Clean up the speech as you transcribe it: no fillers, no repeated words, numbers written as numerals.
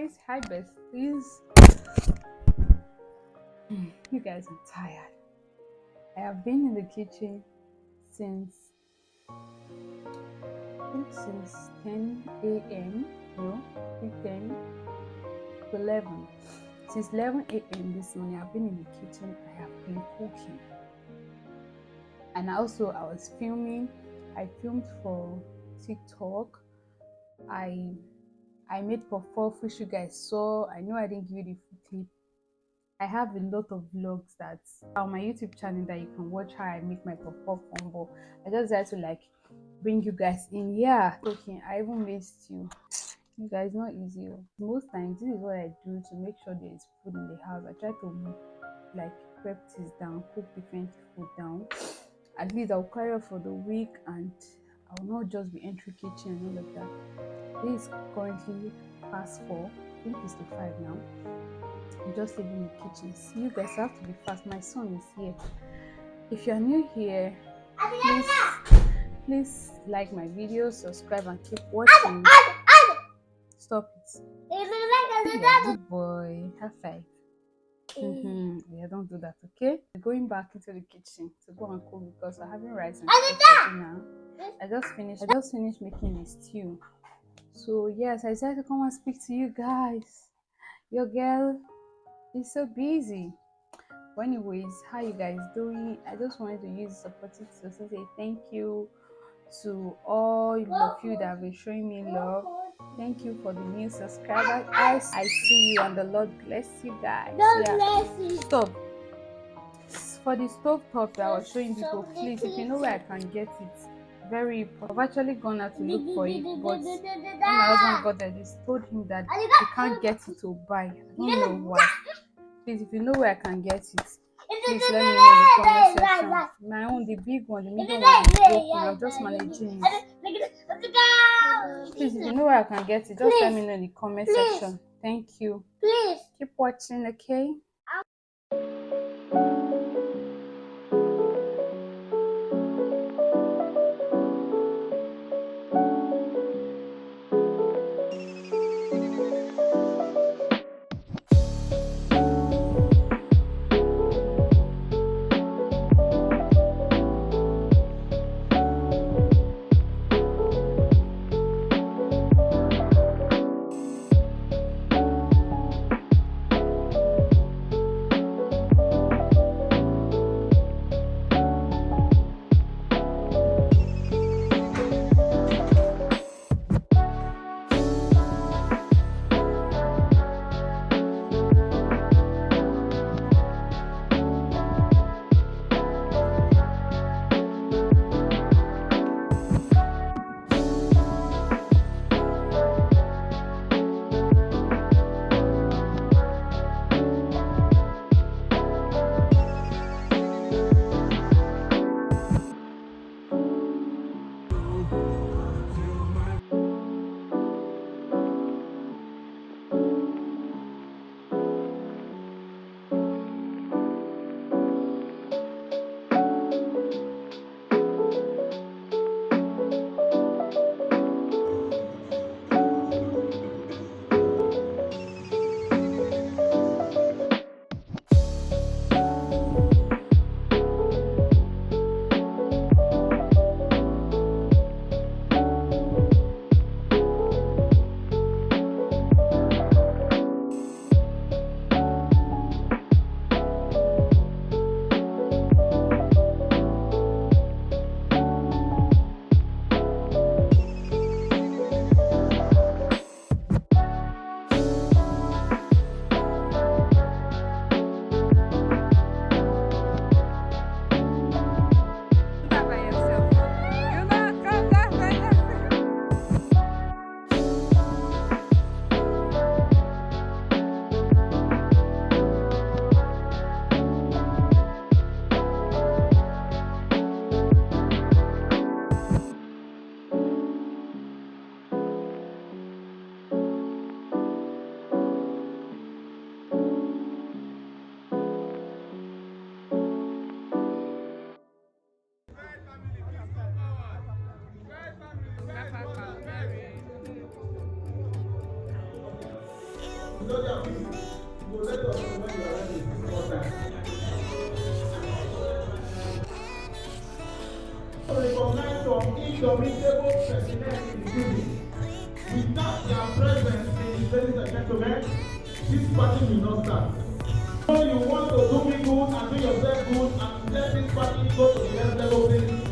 guys, hi besties. You guys, I'm tired. I have been in the kitchen since since 10 a.m. No, 10 to 11. Since 11 a.m. this morning, I've been in the kitchen. I have been cooking, and also I was filming. I filmed for TikTok. I made puff puff, which you guys saw. I know I didn't give you the full clip. I have a lot of vlogs that's on my YouTube channel that you can watch how I make my puff puff combo. I just had to like bring you guys in. Yeah, cooking. I even missed you. You guys, not easy. Most times, this is what I do to make sure there is food in the house. I try to like prep this down, cook different food down. At least I'll carry up for the week, and I'll not just be entering kitchen and all of that. This is currently past 4. I think it's to 5 now. I'm just leaving the kitchen. See, you guys have to be fast. My son is here. If you're new here, please like my video, subscribe, and keep watching. Stop it. Yeah, good boy. Have 5. Yeah, don't do that, okay? We're going back into the kitchen to go and cook because we're having rice and stew for dinner. I just finished making the stew. So yes, I decided to come and speak to you guys. Your girl is so busy. But anyways, how you guys doing? I just wanted to use this opportunity to say thank you to all of you that have been showing me love. Thank you for the new subscribers. I see you, and the Lord bless you guys. Stop. For the stove top that I was showing people, please, if you know where I can get it, very important. I've actually gone out to look for it, but when my husband got there, they told him that he can't get it to buy. I don't know why. Please, if you know where I can get it, please let me know in the comment section. My own, the big one, the medium one is broken. I'm just managing it. Please, if you know where I can get it, just let me know in the comment section. Thank you. Please keep watching, okay? Recognize some indomitable personality in the building. Without their presence, ladies and gentlemen, this party will not start. So you want to do me good and do yourself good and let this party go to the next level, please.